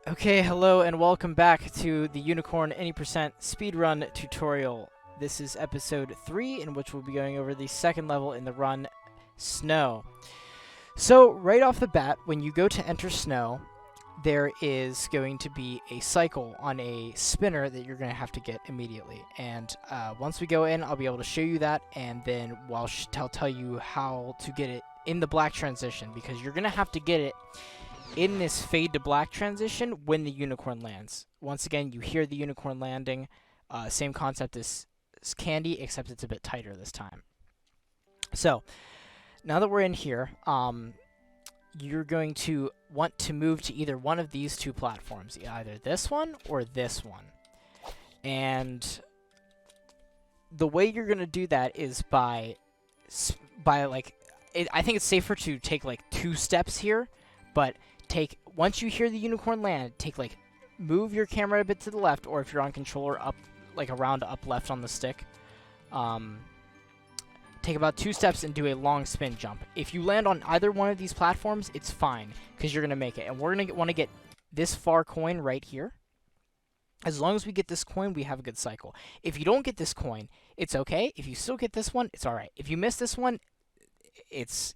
Okay, hello and welcome back to the Unicorn Any Percent Speedrun tutorial. This is episode 3, in which we'll be going over the second level in the run, Snow. So, right off the bat, when you go to enter Snow, there is going to be a cycle on a spinner that you're going to have to get immediately. And once we go in, I'll be able to show you that, and then I'll tell you how to get it in the black transition, because you're going to have to get it in this fade to black transition when the unicorn lands. Once again, you hear the unicorn landing. Same concept as Candy, except it's a bit tighter this time. So, now that we're in here, you're going to want to move to either one of these two platforms, either this one or this one. And the way you're going to do that is I think it's safer to take like 2 steps here, but once you hear the unicorn land, move your camera a bit to the left, or if you're on controller, around up left on the stick. Take about 2 steps and do a long spin jump. If you land on either one of these platforms, it's fine, because you're going to make it. And we're going to want to get this far coin right here. As long as we get this coin, we have a good cycle. If you don't get this coin, it's okay. If you still get this one, it's alright. If you miss this one, it's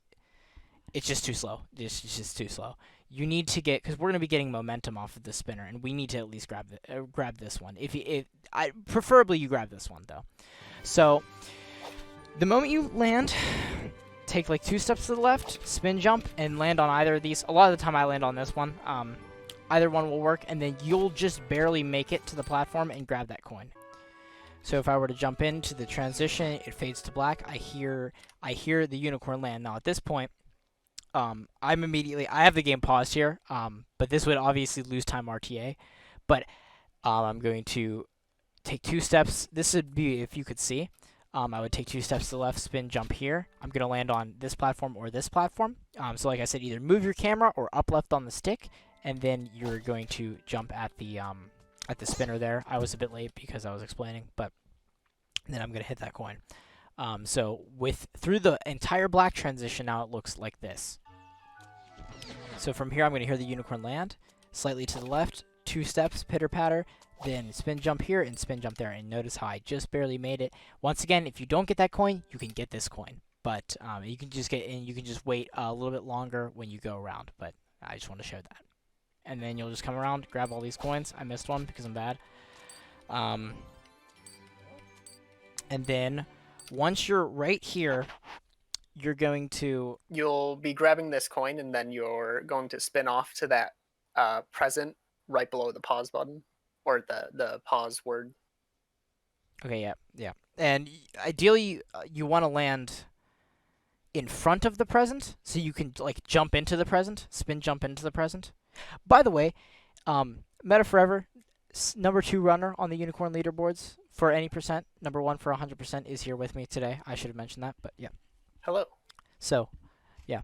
just too slow. It's just too slow. You need to get, because we're going to be getting momentum off of the spinner, and we need to at least grab this one. Preferably you grab this one though. So the moment you land, take like 2 steps to the left, spin jump, and land on either of these. A lot of the time I land on this one. Either one will work, and then you'll just barely make it to the platform and grab that coin. So if I were to jump into the transition, it fades to black. I hear the unicorn land. Now at this point, I have the game paused here, but this would obviously lose time RTA. But I'm going to take 2 steps. This would be, if you could see, I would take 2 steps to the left, spin, jump here. I'm going to land on this platform or this platform. So like I said, either move your camera or up left on the stick, and then you're going to jump at the spinner there. I was a bit late because I was explaining, but then I'm going to hit that coin. So through the entire black transition, now it looks like this. So from here, I'm going to hear the unicorn land, slightly to the left, 2 steps, pitter-patter, then spin jump here and spin jump there. And notice how I just barely made it. Once again, if you don't get that coin, you can get this coin. But you can just wait a little bit longer when you go around. But I just want to show that. And then you'll just come around, grab all these coins. I missed one because I'm bad. And then once you're right here, You'll be grabbing this coin, and then you're going to spin off to that present right below the pause button, or the pause word. Okay, yeah. And ideally, you want to land in front of the present, so you can jump into the present, spin jump into the present. By the way, Meta Forever, number 2 runner on the Unicorn leaderboards for any percent, number 1 for 100% is here with me today. I should have mentioned that, but yeah. Hello. So, yeah.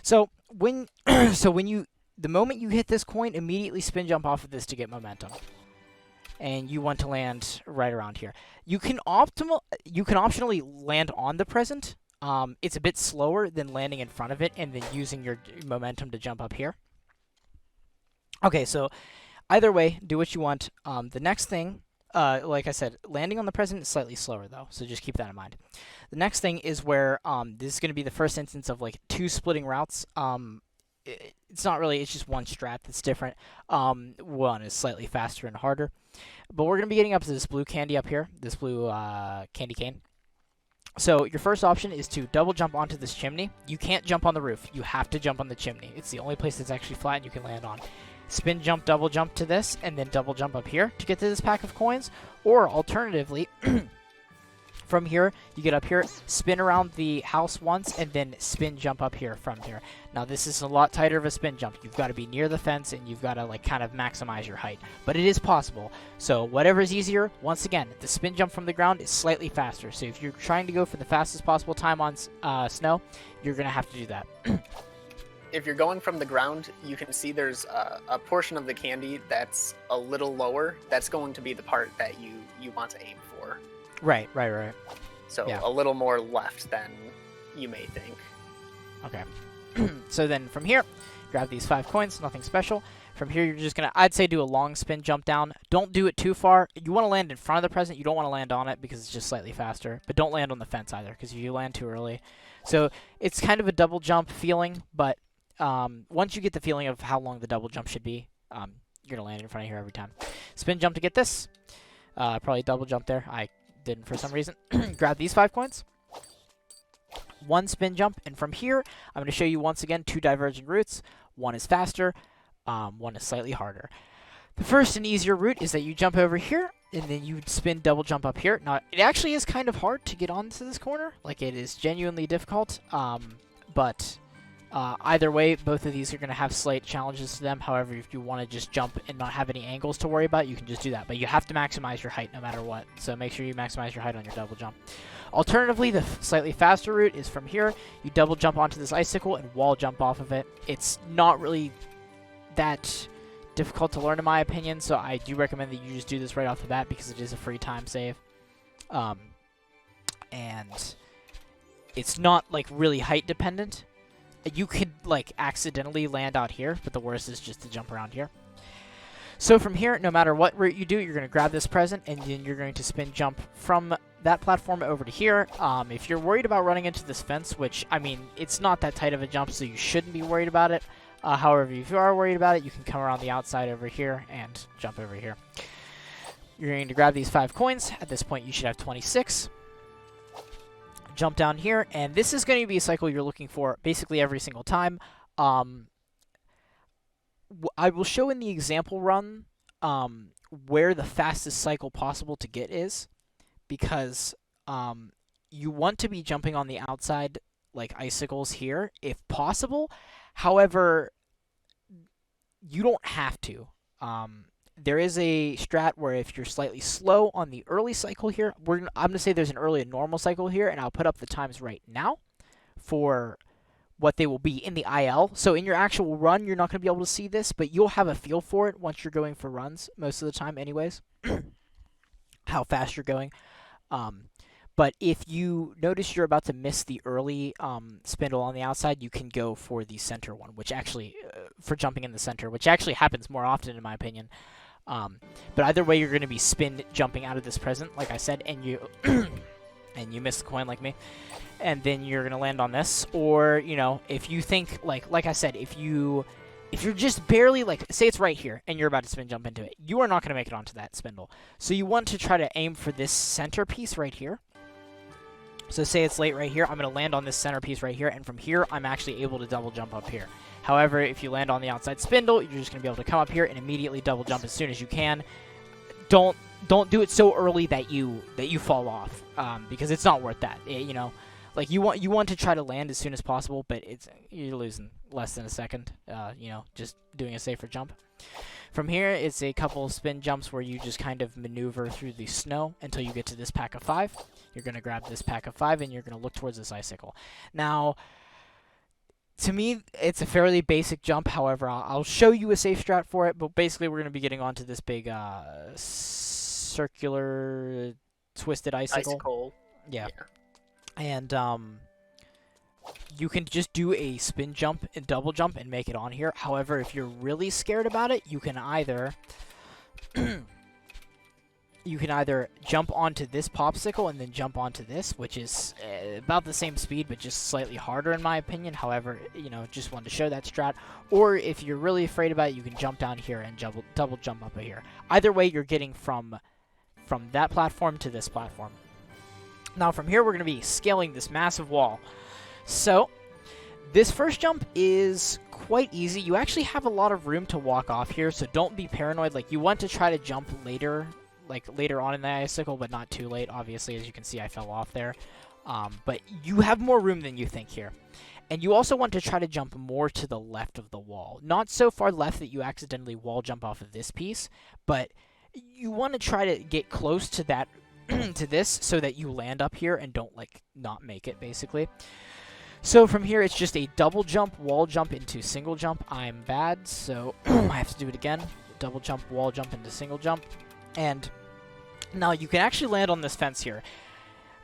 So the moment you hit this coin, immediately spin jump off of this to get momentum. And you want to land right around here. You can optionally land on the present. It's a bit slower than landing in front of it and then using your momentum to jump up here. Okay, so either way, do what you want. The next thing, like I said, landing on the present is slightly slower though, so just keep that in mind. The next thing is where this is going to be the first instance of 2 splitting routes. It's not really, it's just one strat that's different. One is slightly faster and harder. But we're going to be getting up to this blue candy up here, this blue candy cane. So your first option is to double jump onto this chimney. You can't jump on the roof. You have to jump on the chimney. It's the only place that's actually flat and you can land on. Spin jump, double jump to this, and then double jump up here to get to this pack of coins. Or alternatively, from here, you get up here, spin around the house once, and then spin jump up here from here. Now, this is a lot tighter of a spin jump. You've got to be near the fence, and you've got to kind of maximize your height. But it is possible. So whatever is easier, once again, the spin jump from the ground is slightly faster. So if you're trying to go for the fastest possible time on snow, you're going to have to do that. If you're going from the ground, you can see there's a portion of the candy that's a little lower. That's going to be the part that you want to aim for. Right. So yeah. A little more left than you may think. Okay. So then from here, grab these 5 coins, nothing special. From here, you're just going to, I'd say, do a long spin jump down. Don't do it too far. You want to land in front of the present. You don't want to land on it because it's just slightly faster. But don't land on the fence either, because if you land too early. So it's kind of a double jump feeling, but once you get the feeling of how long the double jump should be, you're going to land in front of here every time. Spin jump to get this. Probably double jump there. I didn't for some reason. Grab these 5 coins. 1 spin jump, and from here, I'm going to show you once again 2 diverging routes. One is faster, one is slightly harder. The first and easier route is that you jump over here, and then you spin double jump up here. Now, it actually is kind of hard to get onto this corner. Like, it is genuinely difficult, but either way, both of these are going to have slight challenges to them. However, if you want to just jump and not have any angles to worry about, you can just do that. But you have to maximize your height no matter what, so make sure you maximize your height on your double jump. Alternatively, the slightly faster route is from here. You double jump onto this icicle and wall jump off of it. It's not really that difficult to learn, in my opinion, so I do recommend that you just do this right off the bat because it is a free time save. And it's not, like, really height dependent. You could, like, accidentally land out here, but the worst is just to jump around here. So from here, no matter what route you do, you're going to grab this present, and then you're going to spin jump from that platform over to here. If you're worried about running into this fence, which, I mean, it's not that tight of a jump, so you shouldn't be worried about it. However, if you are worried about it, you can come around the outside over here and jump over here. You're going to grab these 5 coins. At this point, you should have 26. Jump down here, and this is going to be a cycle you're looking for basically every single time. I will show in the example run where the fastest cycle possible to get is, because you want to be jumping on the outside like icicles here if possible. However, you don't have to. There is a strat where if you're slightly slow on the early cycle here, I'm going to say there's an early and normal cycle here, and I'll put up the times right now for what they will be in the IL. So in your actual run, you're not going to be able to see this, but you'll have a feel for it once you're going for runs most of the time anyways, how fast you're going. But if you notice you're about to miss the early spindle on the outside, you can go for the center one, which actually, for jumping in the center, which actually happens more often in my opinion. But either way, you're going to be spin jumping out of this present, like I said, and you and you miss the coin like me. And then you're going to land on this. Or, you know, if you think, like I said, if you're just barely, like, say it's right here, and you're about to spin jump into it, you are not going to make it onto that spindle. So you want to try to aim for this center piece right here. So say it's late right here, I'm going to land on this center piece right here, and from here, I'm actually able to double jump up here. However, if you land on the outside spindle, you're just going to be able to come up here and immediately double jump as soon as you can. Don't do it so early that you fall off, because it's not worth that. You know, like you want to try to land as soon as possible, but you're losing less than a second. You know, just doing a safer jump. From here, it's a couple of spin jumps where you just kind of maneuver through the snow until you get to this pack of 5. You're going to grab this pack of 5, and you're going to look towards this icicle. Now, to me, it's a fairly basic jump. However, I'll show you a safe strat for it, but basically we're going to be getting onto this big circular twisted icicle. Yeah. And you can just do a spin jump and double jump and make it on here. However, if you're really scared about it, you can either jump onto this popsicle and then jump onto this, which is about the same speed but just slightly harder in my opinion. However, you know, just wanted to show that strat. Or if you're really afraid about it, you can jump down here and double jump up here. Either way, you're getting from that platform to this platform. Now from here, we're going to be scaling this massive wall. So this first jump is quite easy. You actually have a lot of room to walk off here, so don't be paranoid. Like, you want to try to jump later, like later on in the icicle, but not too late. Obviously, as you can see, I fell off there. But you have more room than you think here. And you also want to try to jump more to the left of the wall. Not so far left that you accidentally wall jump off of this piece, but you want to try to get close to that to this so that you land up here and don't, like, not make it, basically. So from here, it's just a double jump, wall jump into single jump. I'm bad, so I have to do it again. Double jump, wall jump into single jump. And now you can actually land on this fence here.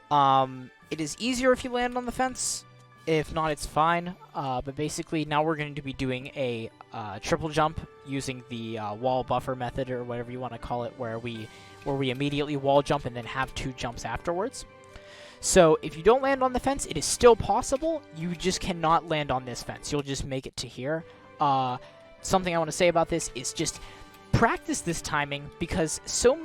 It is easier if you land on the fence. If not, it's fine. But basically, now we're going to be doing a triple jump using the wall buffer method, or whatever you want to call it, where we immediately wall jump and then have 2 jumps afterwards. So if you don't land on the fence, it is still possible. You just cannot land on this fence. You'll just make it to here. Something I want to say about this is just practice this timing, because so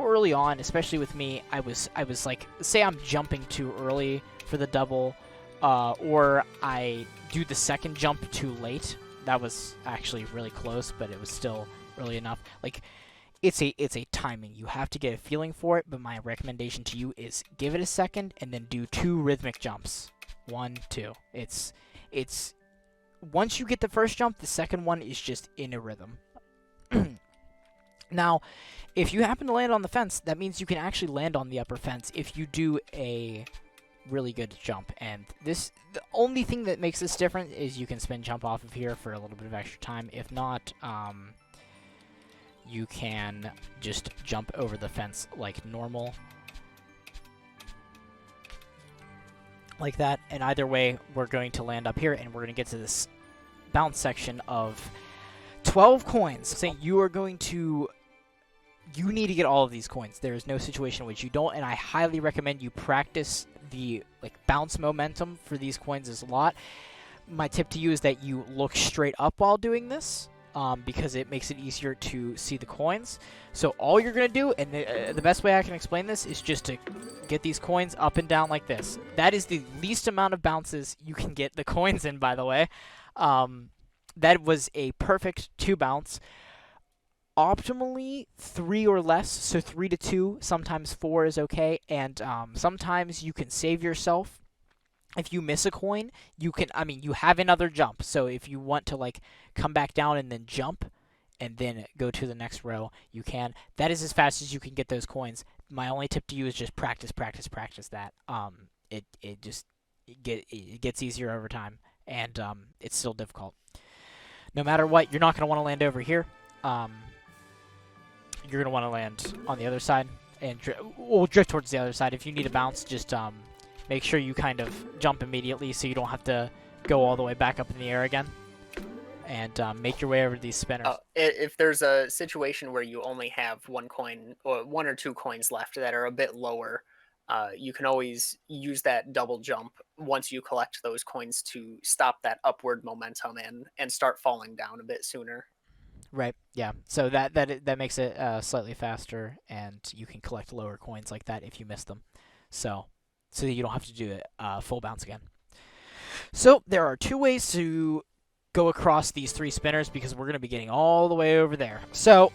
early on, especially with me, I was like, say I'm jumping too early for the double, or I do the second jump too late. That was actually really close, but it was still early enough. Like, it's a timing. You have to get a feeling for it, but my recommendation to you is give it a second and then do 2 rhythmic jumps. 1, 2. It's once you get the first jump, the second one is just in a rhythm. Now, if you happen to land on the fence, that means you can actually land on the upper fence if you do a really good jump. And the only thing that makes this different is you can spin jump off of here for a little bit of extra time. If not, you can just jump over the fence like normal. Like that. And either way, we're going to land up here, and we're going to get to this bounce section of 12 coins. Saying you need to get all of these coins. There is no situation in which you don't, and I highly recommend you practice the bounce momentum for these coins a lot. My tip to you is that you look straight up while doing this, because it makes it easier to see the coins. So all you're going to do, and the best way I can explain this, is just to get these coins up and down like this. That is the least amount of bounces you can get the coins in, by the way. That was a perfect 2 bounce. Optimally 3 or less, so 3 to 2, sometimes 4 is okay, and sometimes you can save yourself. If you miss a coin, you have another jump, so if you want to come back down and then jump and then go to the next row, you can. That is as fast as you can get those coins. My only tip to you is just practice that. It gets easier over time, and it's still difficult. No matter what, you're not going to want to land over here. You're going to want to land on the other side, and drift towards the other side. If you need a bounce, just make sure you kind of jump immediately so you don't have to go all the way back up in the air again. And make your way over to these spinners. If there's a situation where you only have 1 coin, or 1 or 2 coins left that are a bit lower, you can always use that double jump once you collect those coins to stop that upward momentum and start falling down a bit sooner. Right, yeah. So that makes it slightly faster, and you can collect lower coins like that if you miss them. So that you don't have to do a full bounce again. So there are 2 ways to go across these 3 spinners, because we're going to be getting all the way over there. So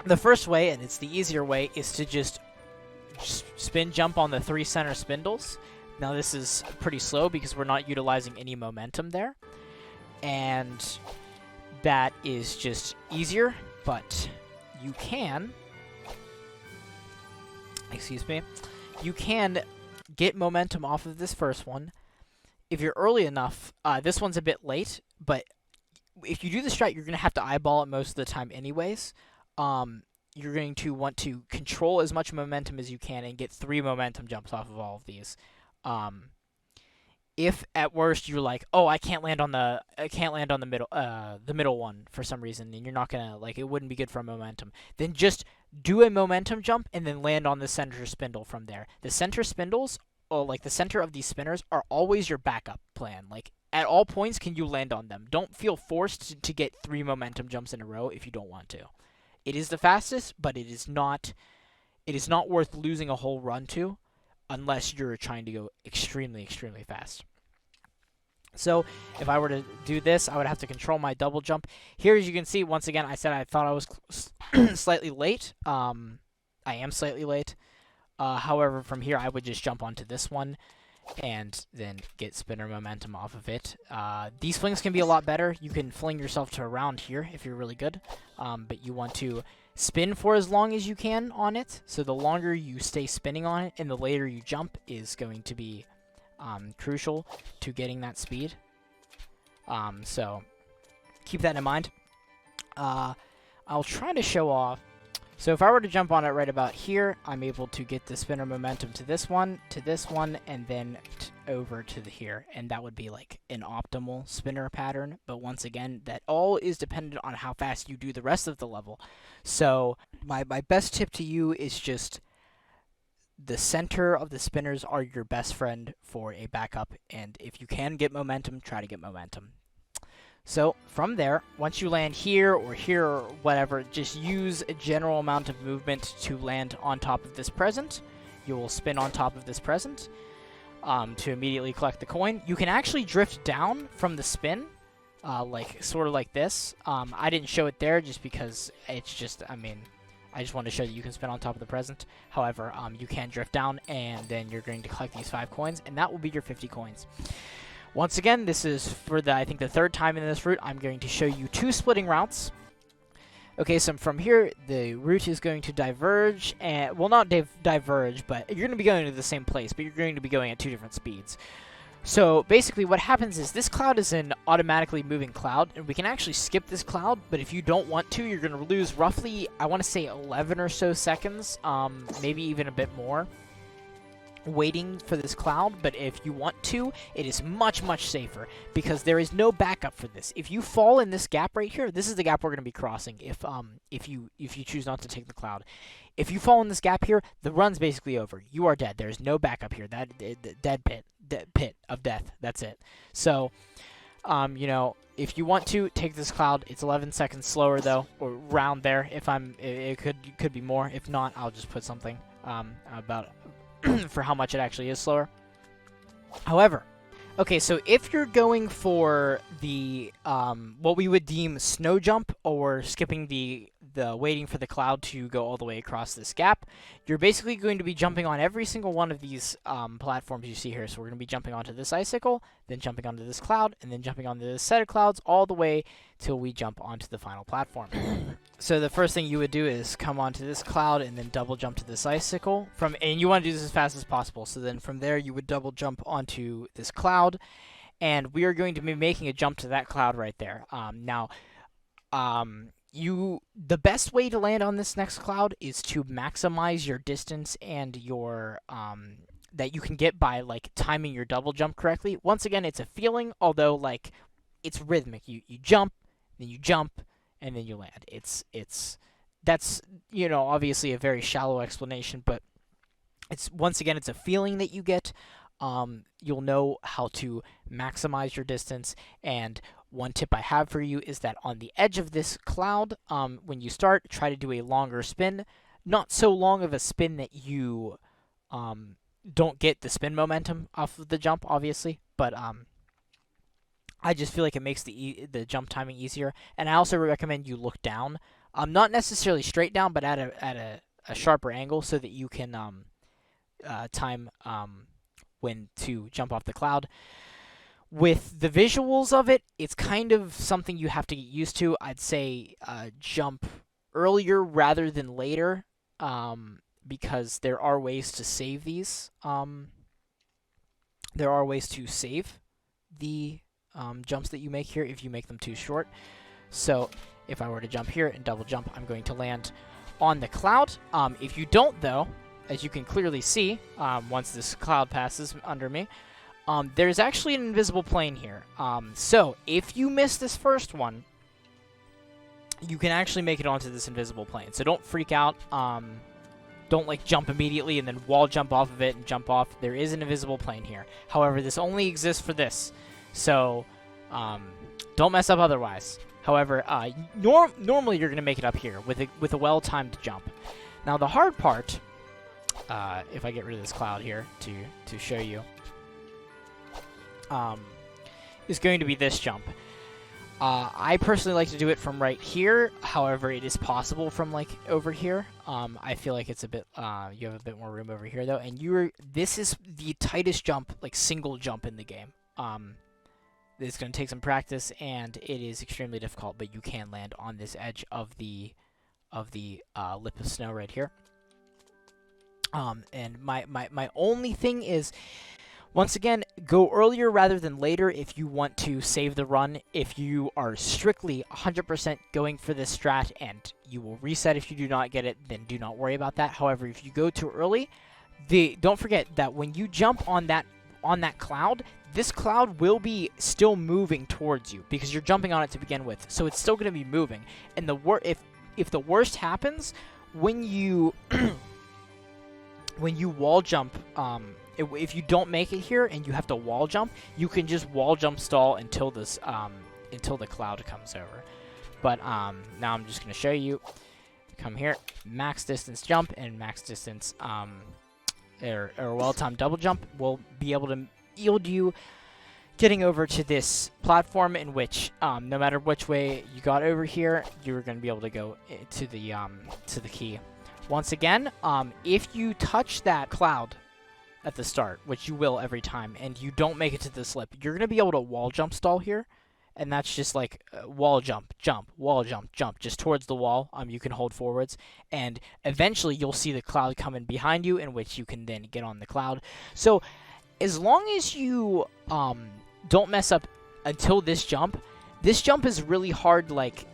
the first way, and it's the easier way, is to just spin jump on the 3 center spindles. Now this is pretty slow because we're not utilizing any momentum there, and that is just easier, but you can get momentum off of this first one if you're early enough. This one's a bit late, but if you do the strat, you're going to have to eyeball it most of the time anyways. You're going to want to control as much momentum as you can and get 3 momentum jumps off of all of these. If at worst you're like, oh, I can't land on the middle one for some reason, and you're not gonna it wouldn't be good for momentum, then just do a momentum jump and then land on the center spindle from there. The center spindles, or the center of these spinners, are always your backup plan. At all points, can you land on them? Don't feel forced to get 3 momentum jumps in a row if you don't want to. It is the fastest, but it is not worth losing a whole run to, unless you're trying to go extremely, extremely fast. So if I were to do this, I would have to control my double jump. Here, as you can see, once again, I said I thought I was slightly late. I am slightly late. However, from here, I would just jump onto this one and then get spinner momentum off of it. These flings can be a lot better. You can fling yourself to around here if you're really good, but you want to spin for as long as you can on it. So the longer you stay spinning on it and the later you jump is going to be crucial to getting that speed. So keep that in mind. I'll try to show off So if I were to jump on it right about here, I'm able to get the spinner momentum to this one, and then over to here. And that would be like an optimal spinner pattern. But once again, that all is dependent on how fast you do the rest of the level. So my best tip to you is just the center of the spinners are your best friend for a backup. And if you can get momentum, try to get momentum. So from there, once you land here or whatever, just use a general amount of movement to land on top of this present. You will spin on top of this present to immediately collect the coin. You can actually drift down from the spin, sort of like this. I didn't show it there just because it's just, I just wanted to show that you can spin on top of the present. However, you can drift down, and then you're going to collect these 5 coins, and that will be your 50 coins. Once again, this is for I think the 3rd time in this route. I'm going to show you 2 splitting routes. Okay, so from here, the route is going to diverge, and well, not diverge, but you're going to be going to the same place, but you're going to be going at 2 different speeds. So basically what happens is this cloud is an automatically moving cloud, and we can actually skip this cloud, but if you don't want to, you're going to lose roughly, I want to say 11 or so seconds, maybe even a bit more, waiting for this cloud. But if you want to, it is much safer because there is no backup for this. If you fall in this gap right here, this is the gap we're going to be crossing if you choose not to take the cloud. If you fall in this gap here, the run's basically over. You are dead. There's no backup here. That dead pit of death. That's it. So you know, if you want to take this cloud, it's 11 seconds slower though, or around there. It could be more. If not, I'll just put something about for how much it actually is slower. However, okay, so if you're going for the what we would deem snow jump, or skipping the waiting for the cloud to go all the way across this gap, you're basically going to be jumping on every single one of these platforms you see here. So we're going to be jumping onto this icicle, then jumping onto this cloud, and then jumping onto this set of clouds, all the way till we jump onto the final platform. So the first thing you would do is come onto this cloud and then double jump to this icicle, and you want to do this as fast as possible. So then from there you would double jump onto this cloud, and we are going to be making a jump to that cloud right there. The best way to land on this next cloud is to maximize your distance and your that you can get by like timing your double jump correctly. Once again, it's a feeling, although like it's rhythmic. You jump, then you jump, and then you land. That's, you know, obviously a very shallow explanation, but once again it's a feeling that you get. You'll know how to maximize your distance. And one tip I have for you is that on the edge of this cloud, when you start, try to do a longer spin. Not so long of a spin that you don't get the spin momentum off of the jump, obviously, but I just feel like it makes the jump timing easier. And I also recommend you look down, not necessarily straight down, but at a sharper angle, so that you can time when to jump off the cloud. With the visuals of it, it's kind of something you have to get used to. I'd say jump earlier rather than later, because there are ways to save these. There are ways to save the jumps that you make here if you make them too short. So if I were to jump here and double jump, I'm going to land on the cloud. If you don't, though, as you can clearly see, once this cloud passes under me, there's actually an invisible plane here. So if you miss this first one, you can actually make it onto this invisible plane. So don't freak out. Don't like jump immediately and then wall jump off of it and jump off. There is an invisible plane here. However, this only exists for this. So don't mess up otherwise. However, normally you're going to make it up here with a well-timed jump. Now the hard part, if I get rid of this cloud here to show you, is going to be this jump. I personally like to do it from right here. However, it is possible from like over here. I feel like it's a bit you have a bit more room over here though, and this is the tightest jump, like single jump in the game. It's going to take some practice, and it is extremely difficult, but you can land on this edge of the lip of snow right here. And my only thing is, once again, go earlier rather than later if you want to save the run. If you are strictly 100% going for this strat and You will reset if you do not get it, then do not worry about that. However, if you go too early, don't forget that when you jump on that cloud, this cloud will be still moving towards you because you're jumping on it to begin with. So it's still going to be moving. And if the worst happens, when you when you wall jump, if you don't make it here and you have to wall jump, you can just wall jump stall until until the cloud comes over. But now I'm just going to show you. Come here, max distance jump and max distance or well-timed double jump will be able to yield you getting over to this platform in which no matter which way you got over here, you're going to be able to go to the key. Once again, if you touch that cloud at the start, which you will every time, and you don't make it to the slip, you're going to be able to wall jump stall here. And that's just like wall jump, jump, wall jump, jump, just towards the wall. You can hold forwards, and eventually you'll see the cloud coming behind you, in which you can then get on the cloud. So as long as you don't mess up until this jump is really hard. Like,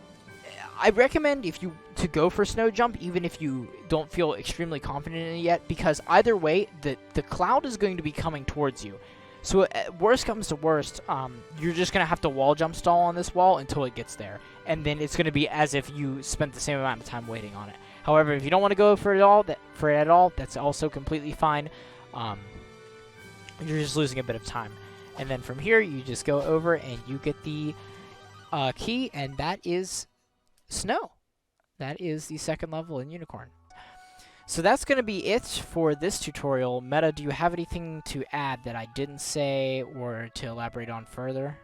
I recommend to go for snow jump, even if you don't feel extremely confident in it yet, because either way, the cloud is going to be coming towards you. So worst comes to worst, you're just going to have to wall jump stall on this wall until it gets there. And then it's going to be as if you spent the same amount of time waiting on it. However, if you don't want to go for it at all, that's also completely fine. You're just losing a bit of time. And then from here, you just go over and you get the key, and that is Snow. That is the second level in Unicorn. So that's going to be it for this tutorial. Meta, do you have anything to add that I didn't say or to elaborate on further?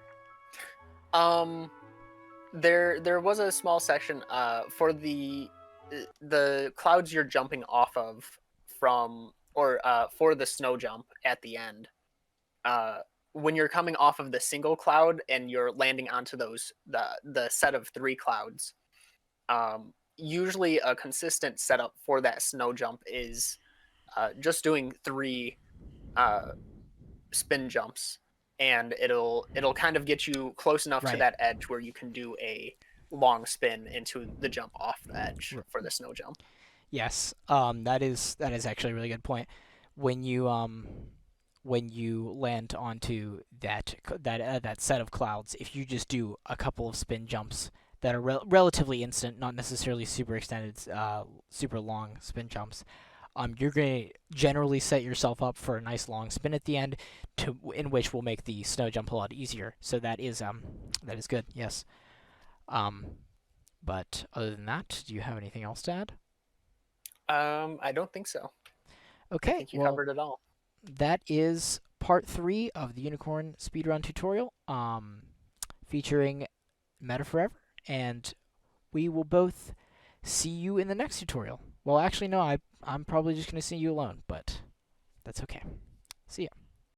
There was a small section for the clouds you're jumping off of from, or for the snow jump at the end. When you're coming off of the single cloud and you're landing onto the set of 3 clouds, usually a consistent setup for that snow jump is just doing 3 spin jumps, and it'll kind of get you close enough to that edge where you can do a long spin into the jump off the edge for the snow jump. Yes, that is actually a really good point. When you land onto that set of clouds, if you just do a couple of spin jumps that are relatively instant, not necessarily super extended, super long spin jumps, you're going to generally set yourself up for a nice long spin at the end, in which will make the snow jump a lot easier. So that is good. Yes. But other than that, do you have anything else to add? I don't think so. Okay. I think you covered it all. That is part 3 of the Unicorn speedrun tutorial, featuring Meta Forever. And we will both see you in the next tutorial. Well, actually, no, I'm probably just going to see you alone, but that's okay. See ya.